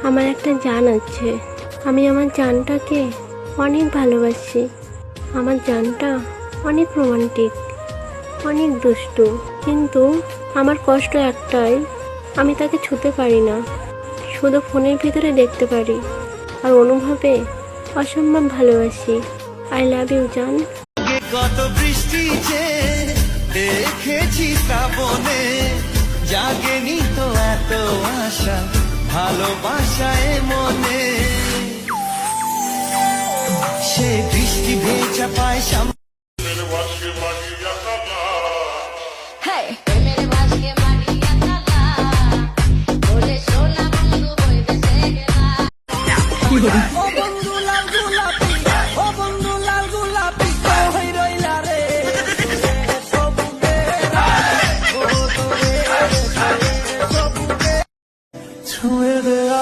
আমার একটা জান আছে, আমি আমার জানটাকে অনেক ভালোবাসি। আমার জানটা অনেক রোমান্টিক, অনেক দুষ্টু, কিন্তু আমার কষ্ট একটাই, আমি তাকে ছুতে পারি না, শুধু ফোনের ভিতরে দেখতে পারি আর অনুভবে অসম্ভব ভালোবাসি। আই লাভ ইউ জান। কত বৃষ্টি যে দেখেছি শ্রাবণে, জাগেনি তো এত আশা ভালোবাসায় মনে। সে বৃষ্টি ভেজা পায় সামনে। Hey, मेरे बाज के मारिया ताला, बोले सोना बंधु बोल दे सेगला।